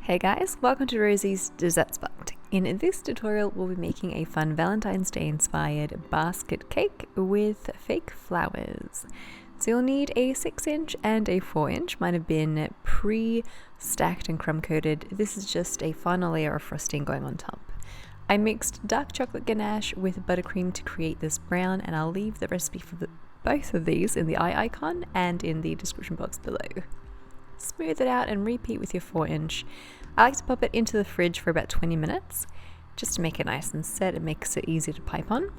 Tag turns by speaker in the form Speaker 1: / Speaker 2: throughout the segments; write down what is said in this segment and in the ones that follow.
Speaker 1: Hey guys, welcome to Rosie's Dessert Spot. In this tutorial, we'll be making a fun Valentine's Day inspired basket cake with fake flowers. So you'll need a 6-inch and a 4-inch. Mine have been pre-stacked and crumb-coated. This is just a final layer of frosting going on top. I mixed dark chocolate ganache with buttercream to create this brown, and I'll leave the recipe for both of these in the eye icon and in the description box below. Smooth it out and repeat with your 4-inch. I like to pop it into the fridge for about 20 minutes just to make it nice and set. It makes it easy to pipe on.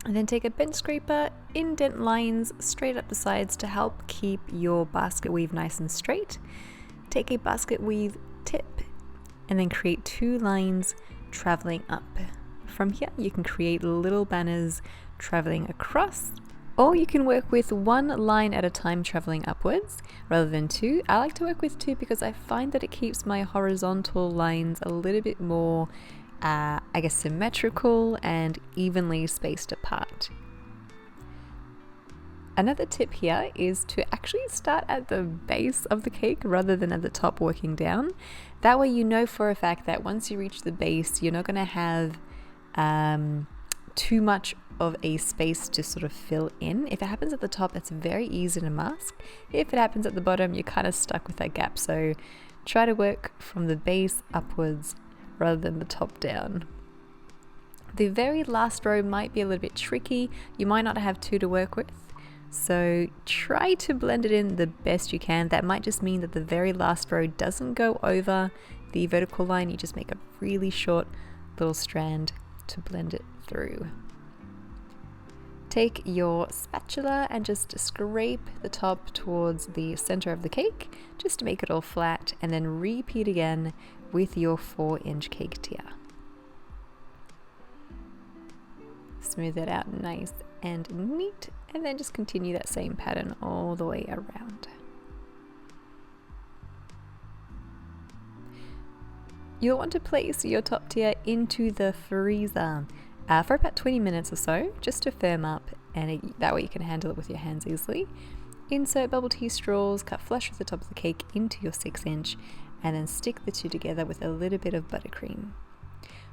Speaker 1: And then take a bench scraper, indent lines straight up the sides to help keep your basket weave nice and straight. Take a basket weave tip and then create 2 lines traveling up. From here you can create little banners traveling across, or you can work with 1 line at a time traveling upwards rather than 2. I like to work with 2 because I find that it keeps my horizontal lines a little bit more, symmetrical and evenly spaced apart. Another tip here is to actually start at the base of the cake rather than at the top working down. That way you know for a fact that once you reach the base, you're not going to have too much of a space to sort of fill in. If it happens at the top, it's very easy to mask. If it happens at the bottom, you're kind of stuck with that gap. So try to work from the base upwards rather than the top down. The very last row might be a little bit tricky. You might not have 2 to work with. So try to blend it in the best you can. That might just mean that the very last row doesn't go over the vertical line. You just make a really short little strand to blend it through. Take your spatula and just scrape the top towards the center of the cake just to make it all flat, and then repeat again with your 4-inch cake tier. Smooth it out nice and neat, and then just continue that same pattern all the way around. You'll want to place your top tier into the freezer for about 20 minutes or so, just to firm up, and that way you can handle it with your hands easily. Insert bubble tea straws cut flush with the top of the cake into your 6-inch, and then stick the 2 together with a little bit of buttercream.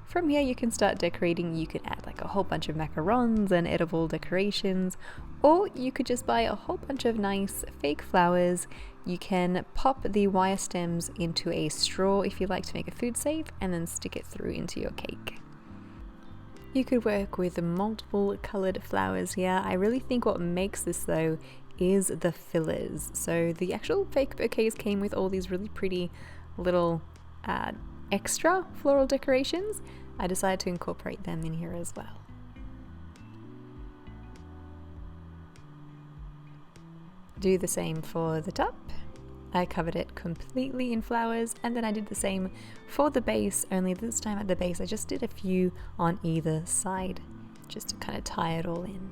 Speaker 1: From here you can start decorating. You can add like a whole bunch of macarons and edible decorations, or you could just buy a whole bunch of nice fake flowers. You can pop the wire stems into a straw if you like to make it food safe, and then stick it through into your cake. You could work with multiple colored flowers here. I really think what makes this though is the fillers. So the actual fake bouquets came with all these really pretty little extra floral decorations. I decided to incorporate them in here as well. Do the same for the top. I covered it completely in flowers, and then I did the same for the base, only this time at the base I just did a few on either side just to kind of tie it all in.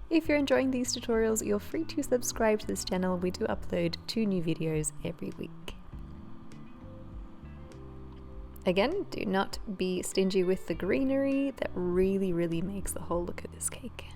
Speaker 1: If you're enjoying these tutorials, you're free to subscribe to this channel. We do upload 2 new videos every week. Again, do not be stingy with the greenery. That really makes the whole look of this cake.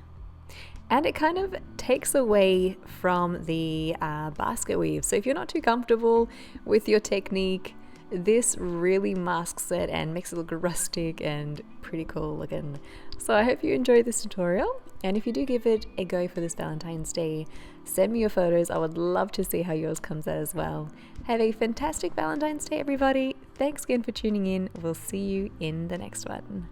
Speaker 1: And it kind of takes away from the basket weave. So if you're not too comfortable with your technique, this really masks it and makes it look rustic and pretty cool looking. So I hope you enjoyed this tutorial. And if you do give it a go for this Valentine's Day, send me your photos. I would love to see how yours comes out as well. Have a fantastic Valentine's Day, everybody. Thanks again for tuning in. We'll see you in the next one.